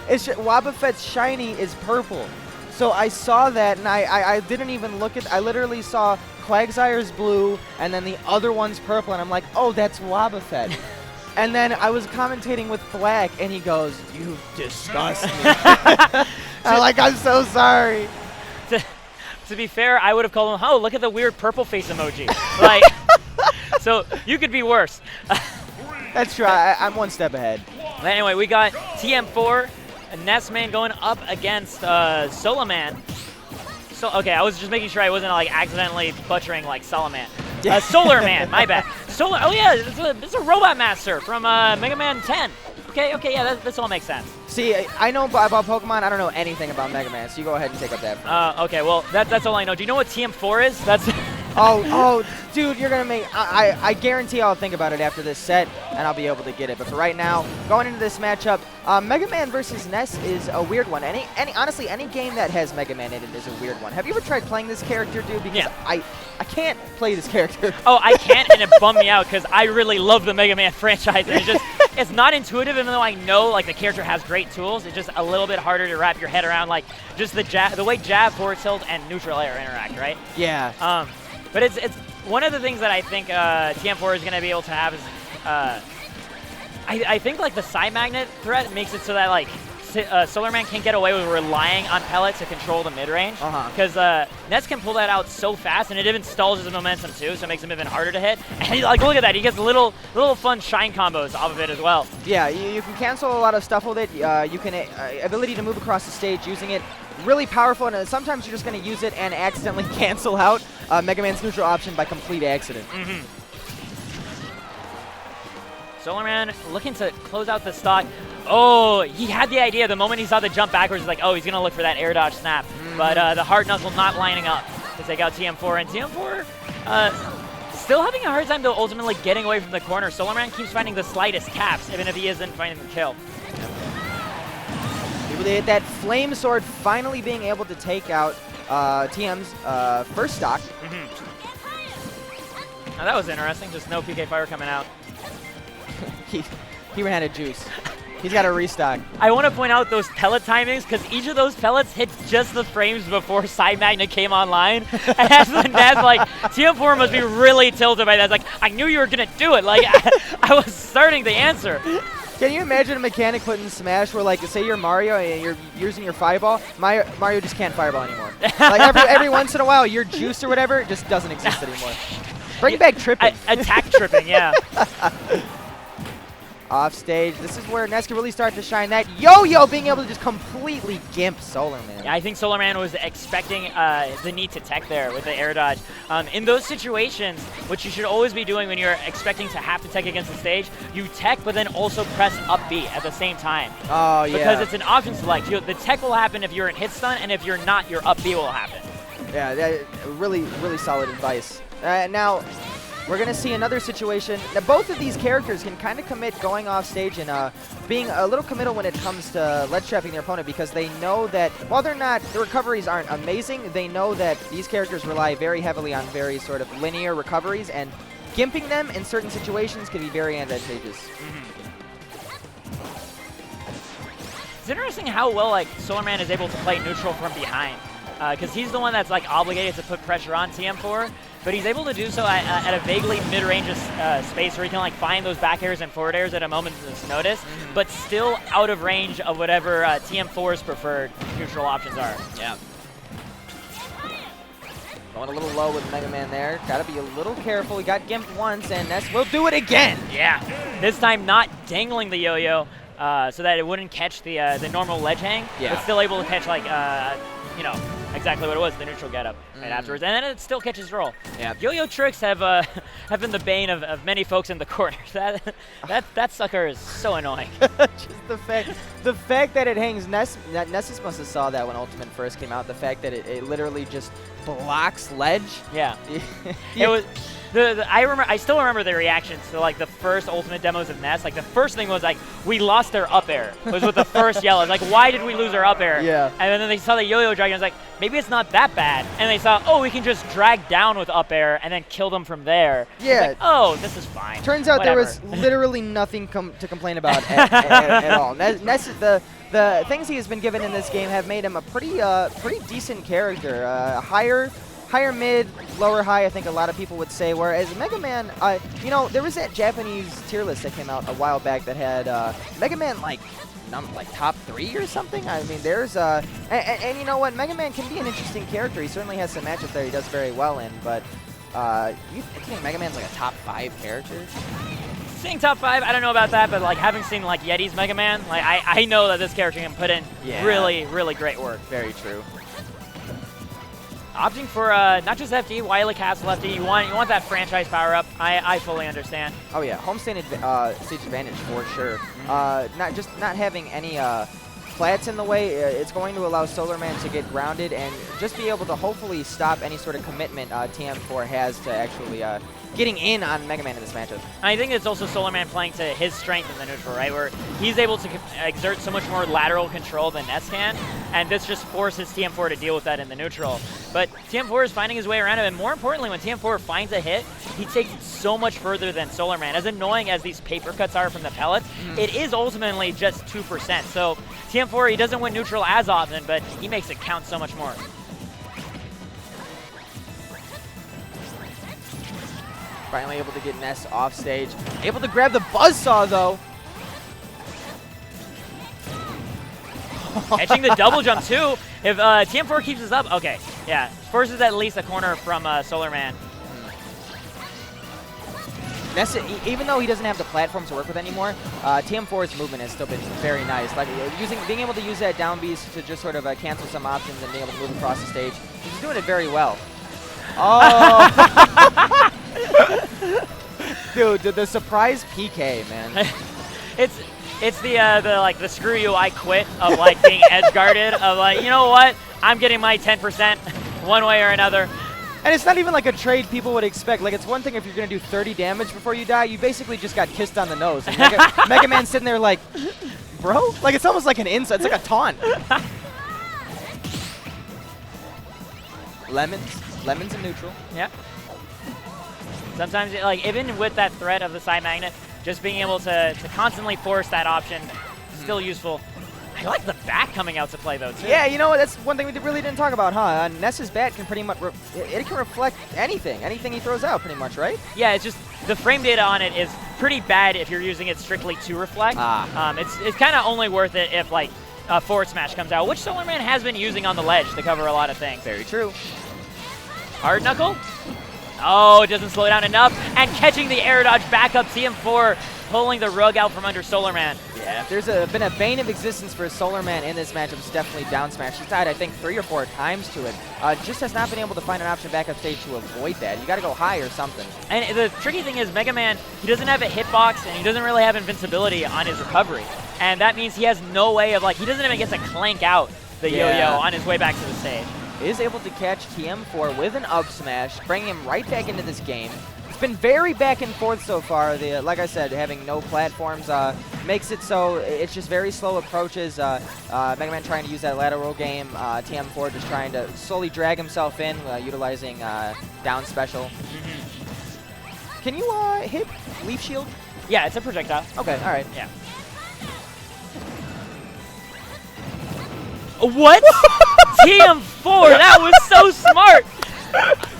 It's Wobbuffet's shiny is purple. So I saw that, and I didn't even look at. I literally saw Quagsire's blue, and then the other one's purple, and I'm like, oh, that's Wobbuffet. And then I was commentating with Thwack, and he goes, "You disgust me." I'm like, I'm so sorry. To be fair, I would have called him, "Oh, look at the weird purple face emoji." Like, so you could be worse. That's true. I'm one step ahead. But anyway, we got TM4, Ness man going up against Solarman. So okay, I was just making sure I wasn't like accidentally butchering like Solarman. Solarman, my bad. Oh yeah, it's a robot master from Mega Man 10. Okay, yeah, this all makes sense. See, I know about Pokemon. I don't know anything about Mega Man, so you go ahead and take up that. Okay, well, that's all I know. Do you know what TM4 is? That's. Oh, dude, you're gonna make. I guarantee I'll think about it after this set, and I'll be able to get it. But for right now, going into this matchup, Mega Man versus Ness is a weird one. Honestly, any game that has Mega Man in it is a weird one. Have you ever tried playing this character, dude? Because yeah. I can't play this character. Oh, I can't, and it bummed me out because I really love the Mega Man franchise. And it's not intuitive, even though I know like the character has great tools. It's just a little bit harder to wrap your head around, like just the way jab, forward tilt, and neutral air interact, right? Yeah. But it's one of the things that I think TM4 is going to be able to have is I think like the side magnet threat makes it so that like Solarman can get away with relying on pellets to control the mid range because Ness can pull that out so fast, and it even stalls his momentum too, so it makes him even harder to hit. And like look at that, he gets little fun shine combos off of it as well. Yeah, you can cancel a lot of stuff with it. You can ability to move across the stage using it. Really powerful, and sometimes you're just going to use it and accidentally cancel out Mega Man's neutral option by complete accident. Solarman looking to close out the stock. Oh, he had the idea. The moment he saw the jump backwards, he's like, oh, he's going to look for that air dodge snap. But the hard knuckle not lining up to take out TM4. And TM4 still having a hard time, though, ultimately getting away from the corner. Solarman keeps finding the slightest caps, even if he isn't finding the kill. That Flame Sword finally being able to take out TM's first stock. Now that was interesting. Just no PK Fire coming out. he ran out of juice. He's got to restock. I want to point out those pellet timings because each of those pellets hit just the frames before Side Magnet came online. And that's like, TM4 must be really tilted by that. It's like, I knew you were going to do it. Like, I was starting to answer. Can you imagine a mechanic put in Smash where, like, say you're Mario and you're using your Fireball, Mario just can't Fireball anymore. Like, every once in a while, your juice or whatever just doesn't exist anymore. Bring back tripping. Attack tripping, yeah. Off stage, this is where Ness can really start to shine. That yo-yo being able to just completely gimp Solarman. Yeah, I think Solarman was expecting the need to tech there with the air dodge. In those situations, what you should always be doing when you're expecting to have to tech against the stage, you tech but then also press up B at the same time. Oh, yeah. Because it's an option select. The tech will happen if you're in hit stun, and if you're not, your up B will happen. Yeah, really, really solid advice. Now, we're going to see another situation. Now, both of these characters can kind of commit going off stage and being a little committal when it comes to ledge trapping their opponent because they know that while the recoveries aren't amazing, they know that these characters rely very heavily on very sort of linear recoveries, and gimping them in certain situations can be very advantageous. It's interesting how well like Solarman is able to play neutral from behind because he's the one that's like obligated to put pressure on TM4. But he's able to do so at a vaguely mid-range space where he can like find those back airs and forward airs at a moment's notice, but still out of range of whatever TM4's preferred neutral options are. Yeah. Going a little low with Mega Man there. Got to be a little careful. He got gimped once, and Ness will do it again. Yeah. This time not dangling the yo-yo so that it wouldn't catch the normal ledge hang, but still able to catch like you know, exactly what it was, the neutral getup right afterwards. And then it still catches roll. Yeah. Yo-yo tricks have been the bane of many folks in the corners. That sucker is so annoying. Just the fact that it hangs, Nessus must have saw that when Ultimate first came out, the fact that it literally just blocks ledge. Yeah. It was I still remember the reactions to like the first Ultimate demos of Ness. Like the first thing was like, we lost their up air. Was with the first yell. It's like, why did we lose our up air? Yeah. And then they saw the Yo-Yo Dragon. It's like, maybe it's not that bad. And they saw, oh, we can just drag down with up air and then kill them from there. Yeah. Like, oh, this is fine. Turns out Whatever. there was literally nothing to complain about at all. Ness, the things he has been given in this game have made him a pretty decent character. Higher mid, lower high, I think a lot of people would say. Whereas Mega Man, you know, there was that Japanese tier list that came out a while back that had Mega Man like top 3 or something. I mean, there's and you know what, Mega Man can be an interesting character. He certainly has some matchups that he does very well in, but you think Mega Man's like a top 5 character? Seeing top 5, I don't know about that, but like having seen like Yeti's Mega Man, like I know that this character can put in really, really great work. Very true. Opting for not just FD, Wily Castle FD, you want that franchise power up. I fully understand. Oh yeah, home stage advantage for sure. Not having any plats in the way, it's going to allow Solarman to get grounded and just be able to hopefully stop any sort of commitment TM4 has to actually getting in on Mega Man in this matchup. I think it's also Solarman playing to his strength in the neutral, right? Where he's able to exert so much more lateral control than Ness can, and this just forces TM4 to deal with that in the neutral. But TM4 is finding his way around it, and more importantly, when TM4 finds a hit, he takes it so much further than Solarman. As annoying as these paper cuts are from the pellets, it is ultimately just 2%. So TM4, he doesn't win neutral as often, but he makes it count so much more. Finally able to get Ness off stage. Able to grab the buzzsaw though. Catching the double jump too. If TM4 keeps this up, okay, yeah, forces at least a corner from Solarman. Ness, even though he doesn't have the platform to work with anymore, TM4's movement has still been very nice. Like being able to use that down beast to just sort of cancel some options and being able to move across the stage. He's doing it very well. Oh. Dude, the surprise PK, man. It's the screw you, I quit of like being edge guarded of like, you know what, I'm getting my 10% one way or another. And it's not even like a trade people would expect. Like, it's one thing if you're going to do 30 damage before you die. You basically just got kissed on the nose. And Mega Man's sitting there like, bro? Like, it's almost like an insult. It's like a taunt. Lemons in neutral. Yeah. Sometimes, like, even with that threat of the side magnet, just being able to constantly force that option, still useful. I like the bat coming out to play, though, too. Yeah, you know what? That's one thing we really didn't talk about, huh? Ness's bat can pretty much, it can reflect anything he throws out, pretty much, right? Yeah, it's just the frame data on it is pretty bad if you're using it strictly to reflect. It's kind of only worth it if, like, forward smash comes out, which Solarman has been using on the ledge to cover a lot of things. Very true. Hard knuckle? Oh, it doesn't slow down enough. And catching the air dodge back up, TM4 pulling the rug out from under Solarman. Yeah, if there's been a bane of existence for Solarman in this matchup, it's definitely down smash. He's died, I think, 3 or 4 times to it. Just has not been able to find an option back up stage to avoid that. You got to go high or something. And the tricky thing is Mega Man, he doesn't have a hitbox, and he doesn't really have invincibility on his recovery. And that means he has no way of, like, he doesn't even get to clank out the yo-yo on his way back to the stage. Is able to catch TM4 with an up smash, bringing him right back into this game. It's been very back and forth so far. Like I said, having no platforms makes it so it's just very slow approaches. Mega Man trying to use that lateral game. TM4 just trying to slowly drag himself in, utilizing down special. Can you hit Leaf Shield? Yeah, it's a projectile. Okay, all right. Yeah. What? TM4, that was so smart!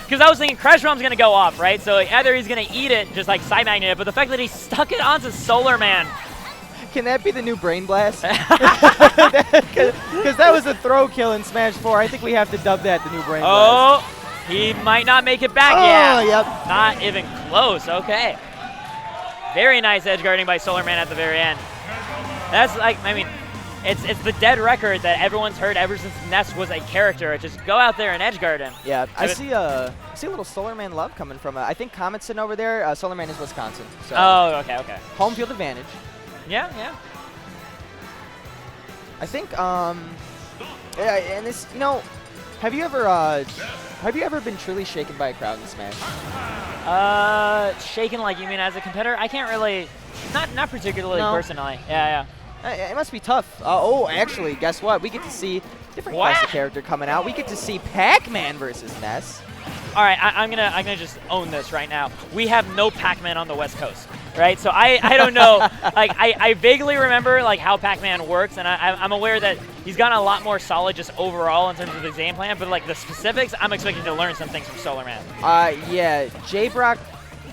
Because I was thinking Crash Bomb's going to go off, right? So either he's going to eat it, just like side magnet it, but the fact that he stuck it onto Solarman. Can that be the new Brain Blast? Because that was a throw kill in Smash 4. I think we have to dub that the new Brain Blast. Oh, he might not make it back yet. Yep. Not even close, okay. Very nice edge guarding by Solarman at the very end. That's like, I mean, it's the dead record that everyone's heard ever since Ness was a character. Just go out there and edge guard him. Yeah, I see a little Solarman love coming from, I think Comet's sitting over there. Solarman is Wisconsin. So oh, okay, okay. Home field advantage. Yeah, yeah. I think, and this, you know, have you ever been truly shaken by a crowd in Smash? Shaken like you mean as a competitor? I can't really, not particularly No. personally. Yeah. It must be tough. Oh, actually, guess what? We get to see different class of character coming out. We get to see Pac-Man versus Ness. All right, I'm gonna just own this right now. We have no Pac-Man on the West Coast, right? So I don't know. Like I vaguely remember like how Pac-Man works, and I'm aware that he's gotten a lot more solid just overall in terms of his game plan. But like the specifics, I'm expecting to learn some things from Solarman. Yeah, J-Brock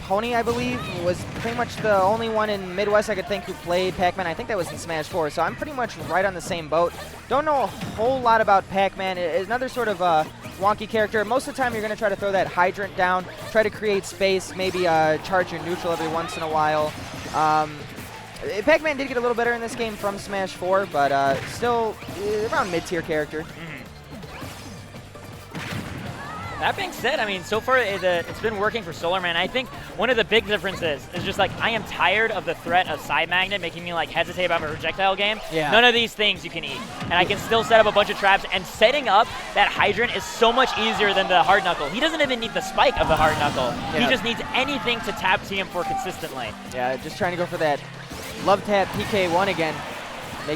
Pony, I believe, was pretty much the only one in Midwest I could think who played Pac-Man. I think that was in Smash 4, so I'm pretty much right on the same boat. Don't know a whole lot about Pac-Man. It's another sort of wonky character. Most of the time, you're going to try to throw that hydrant down, try to create space, maybe charge your neutral every once in a while. Pac-Man did get a little better in this game from Smash 4, but still around mid-tier character. That being said, I mean, so far it's been working for Solarman. I think one of the big differences is just like I am tired of the threat of Side Magnet making me like hesitate about my projectile game. Yeah. None of these things you can eat. And I can still set up a bunch of traps, and setting up that hydrant is so much easier than the hard knuckle. He doesn't even need the spike of the hard knuckle. Yeah. He just needs anything to tap TM4 consistently. Yeah, just trying to go for that love tap PK1 again.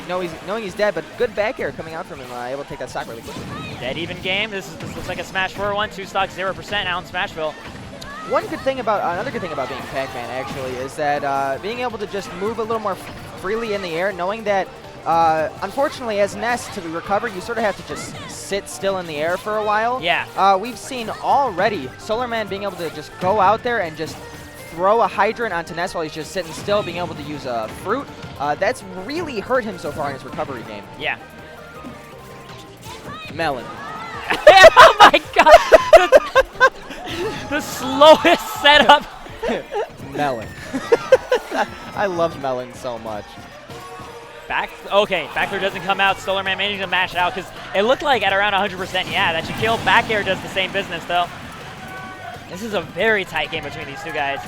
Knowing he's dead, but good back air coming out from him, able to take that stock really quickly. Dead even game. This looks like a Smash 4 one, 2 stock 0% now in Smashville. Another good thing about being Pac-Man actually is that being able to just move a little more freely in the air, knowing that unfortunately as Ness to recover, you sort of have to just sit still in the air for a while. Yeah. We've seen already Solarman being able to just go out there and just throw a hydrant onto Ness while he's just sitting still, being able to use a fruit. That's really hurt him so far in his recovery game. Yeah. Melon. Oh my god! The slowest setup. Melon. I love Melon so much. Okay, back throw doesn't come out. Solarman managing to mash it out because it looked like at around 100%. Yeah, that should kill. Back air does the same business though. This is a very tight game between these two guys.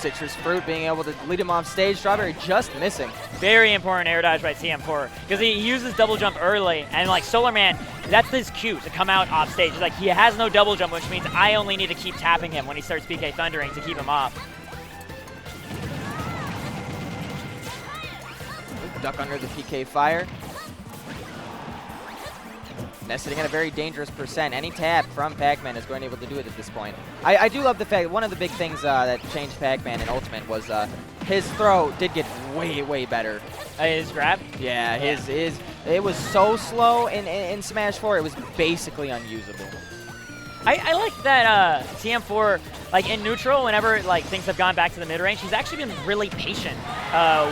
Citrus Fruit being able to lead him off stage. Strawberry just missing. Very important air dodge by TM4 because he uses double jump early, and like Solarman, that's his cue to come out off stage. Like he has no double jump, which means I only need to keep tapping him when he starts PK Thundering to keep him off. Duck under the PK fire. Ness sitting at a very dangerous percent. Any tap from Pac-Man is going to be able to do it at this point. I do love the fact one of the big things that changed Pac-Man in Ultimate was his throw did get way better. His grab? Yeah, it was so slow in Smash 4, it was basically unusable. I like that TM4, like in neutral, whenever like things have gone back to the mid range, he's actually been really patient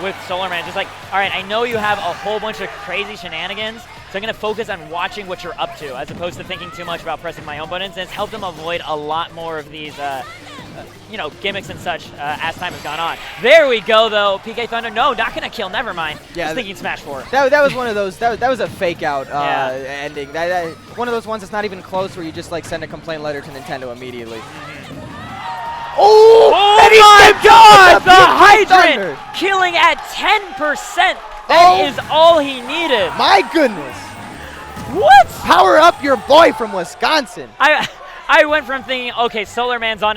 with Solarman. Just like, all right, I know you have a whole bunch of crazy shenanigans, so I'm going to focus on watching what you're up to, as opposed to thinking too much about pressing my own buttons. And it's helped him avoid a lot more of these, gimmicks and such as time has gone on. There we go, though. PK Thunder, no, not going to kill. Never mind. Yeah, just thinking Smash 4. That was one of those. That was a fake out ending. That one of those ones that's not even close, where you just like send a complaint letter to Nintendo immediately. Oh my God! The hydrant killing at 10%. That is all he needed. My goodness. What? Power up your boy from Wisconsin. I went from thinking, okay, Solarman's on his